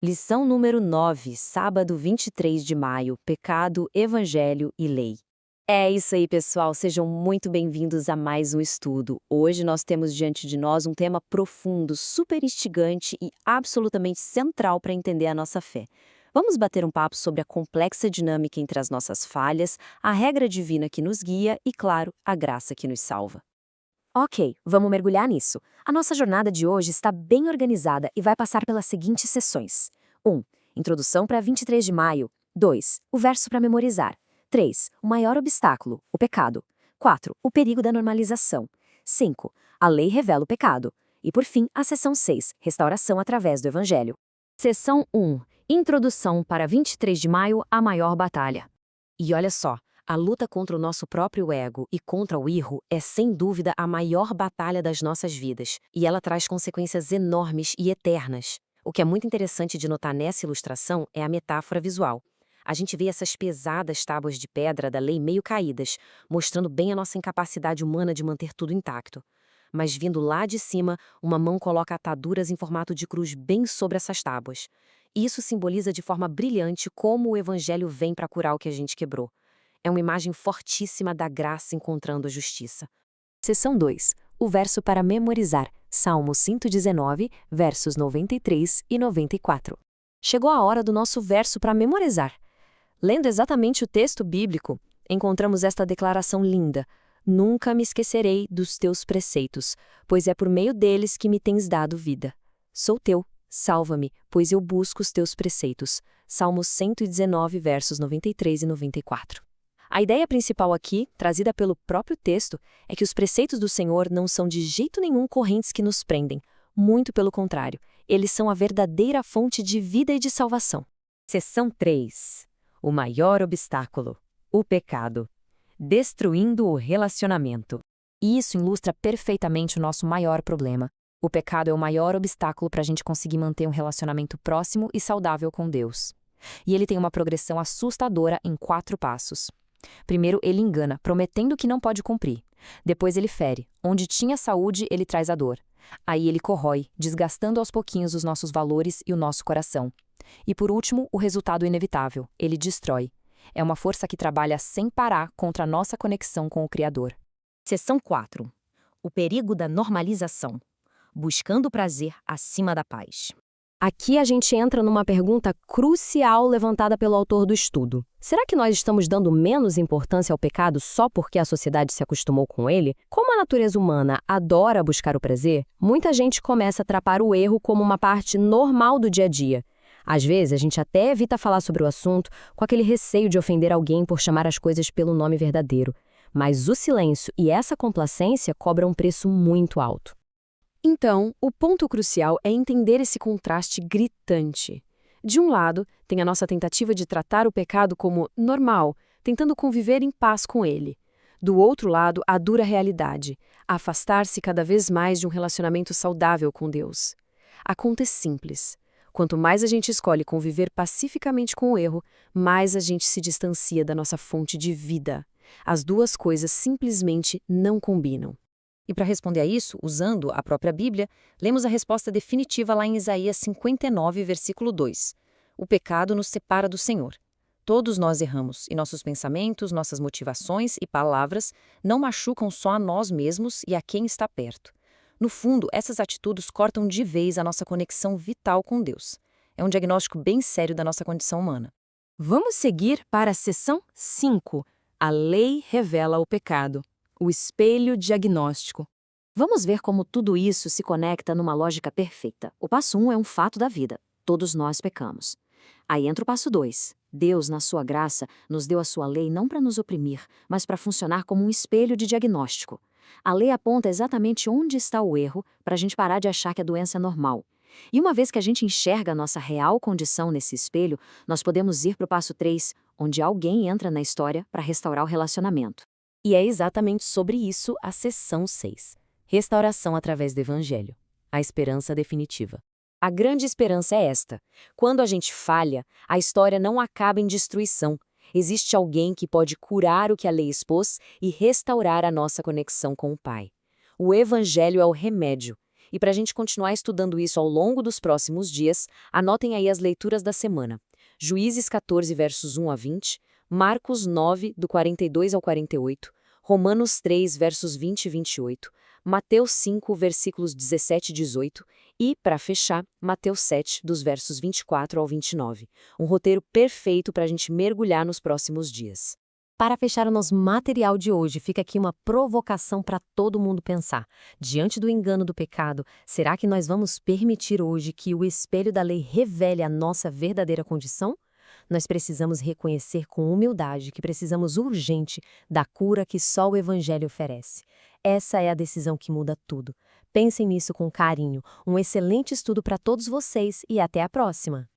Lição número 9, sábado 23 de maio, Pecado, Evangelho e Lei. É isso aí, pessoal, sejam muito bem-vindos a mais um estudo. Hoje nós temos diante de nós um tema profundo, super instigante e absolutamente central para entender a nossa fé. Vamos bater um papo sobre a complexa dinâmica entre as nossas falhas, a regra divina que nos guia e, claro, a graça que nos salva. Ok, vamos mergulhar nisso. A nossa jornada de hoje está bem organizada e vai passar pelas seguintes sessões: 1. Introdução para 23 de maio. 2. O verso para memorizar. 3. O maior obstáculo, o pecado. 4. O perigo da normalização. 5. A lei revela o pecado. E, por fim, a sessão 6. Restauração através do Evangelho. Seção 1. Introdução para 23 de maio, a maior batalha. E olha só, a luta contra o nosso próprio ego e contra o erro é sem dúvida a maior batalha das nossas vidas, e ela traz consequências enormes e eternas. O que é muito interessante de notar nessa ilustração é a metáfora visual. A gente vê essas pesadas tábuas de pedra da lei meio caídas, mostrando bem a nossa incapacidade humana de manter tudo intacto. Mas vindo lá de cima, uma mão coloca ataduras em formato de cruz bem sobre essas tábuas. Isso simboliza de forma brilhante como o evangelho vem para curar o que a gente quebrou. É uma imagem fortíssima da graça encontrando a justiça. Seção 2. O verso para memorizar. Salmo 119, versos 93 e 94. Chegou a hora do nosso verso para memorizar. Lendo exatamente o texto bíblico, encontramos esta declaração linda: Nunca me esquecerei dos teus preceitos, pois é por meio deles que me tens dado vida. Sou teu, salva-me, pois eu busco os teus preceitos. Salmo 119, versos 93 e 94. A ideia principal aqui, trazida pelo próprio texto, é que os preceitos do Senhor não são de jeito nenhum correntes que nos prendem. Muito pelo contrário, eles são a verdadeira fonte de vida e de salvação. Seção 3. O maior obstáculo, o pecado. Destruindo o relacionamento. E isso ilustra perfeitamente o nosso maior problema. O pecado é o maior obstáculo para a gente conseguir manter um relacionamento próximo e saudável com Deus. E ele tem uma progressão assustadora em 4 passos. Primeiro, ele engana, prometendo que não pode cumprir. Depois, ele fere. Onde tinha saúde, ele traz a dor. Aí ele corrói, desgastando aos pouquinhos os nossos valores e o nosso coração. E por último, o resultado inevitável. Ele destrói. É uma força que trabalha sem parar contra a nossa conexão com o Criador. Seção 4. O perigo da normalização. Buscando o prazer acima da paz. Aqui a gente entra numa pergunta crucial levantada pelo autor do estudo. Será que nós estamos dando menos importância ao pecado só porque a sociedade se acostumou com ele? Como a natureza humana adora buscar o prazer, muita gente começa a tratar o erro como uma parte normal do dia a dia. Às vezes, a gente até evita falar sobre o assunto com aquele receio de ofender alguém por chamar as coisas pelo nome verdadeiro. Mas o silêncio e essa complacência cobram um preço muito alto. Então, o ponto crucial é entender esse contraste gritante. De um lado, tem a nossa tentativa de tratar o pecado como normal, tentando conviver em paz com ele. Do outro lado, a dura realidade, afastar-se cada vez mais de um relacionamento saudável com Deus. A conta é simples. Quanto mais a gente escolhe conviver pacificamente com o erro, mais a gente se distancia da nossa fonte de vida. As duas coisas simplesmente não combinam. E para responder a isso, usando a própria Bíblia, lemos a resposta definitiva lá em Isaías 59, versículo 2. O pecado nos separa do Senhor. Todos nós erramos, e nossos pensamentos, nossas motivações e palavras não machucam só a nós mesmos e a quem está perto. No fundo, essas atitudes cortam de vez a nossa conexão vital com Deus. É um diagnóstico bem sério da nossa condição humana. Vamos seguir para a seção 5. A lei revela o pecado. O espelho diagnóstico. Vamos ver como tudo isso se conecta numa lógica perfeita. O passo 1 é um fato da vida. Todos nós pecamos. Aí entra o passo 2. Deus, na sua graça, nos deu a sua lei não para nos oprimir, mas para funcionar como um espelho de diagnóstico. A lei aponta exatamente onde está o erro para a gente parar de achar que a doença é normal. E uma vez que a gente enxerga a nossa real condição nesse espelho, nós podemos ir para o passo 3, onde alguém entra na história para restaurar o relacionamento. E é exatamente sobre isso a seção 6. Restauração através do Evangelho. A esperança definitiva. A grande esperança é esta. Quando a gente falha, a história não acaba em destruição. Existe alguém que pode curar o que a lei expôs e restaurar a nossa conexão com o Pai. O Evangelho é o remédio. E para a gente continuar estudando isso ao longo dos próximos dias, anotem aí as leituras da semana. Juízes 14, versos 1 a 20, Marcos 9, do 42 ao 48, Romanos 3, versos 20 e 28, Mateus 5, versículos 17 e 18 e, para fechar, Mateus 7, dos versos 24 ao 29. Um roteiro perfeito para a gente mergulhar nos próximos dias. Para fechar o nosso material de hoje, fica aqui uma provocação para todo mundo pensar. Diante do engano do pecado, será que nós vamos permitir hoje que o espelho da lei revele a nossa verdadeira condição? Nós precisamos reconhecer com humildade que precisamos urgente da cura que só o Evangelho oferece. Essa é a decisão que muda tudo. Pensem nisso com carinho. Um excelente estudo para todos vocês e até a próxima!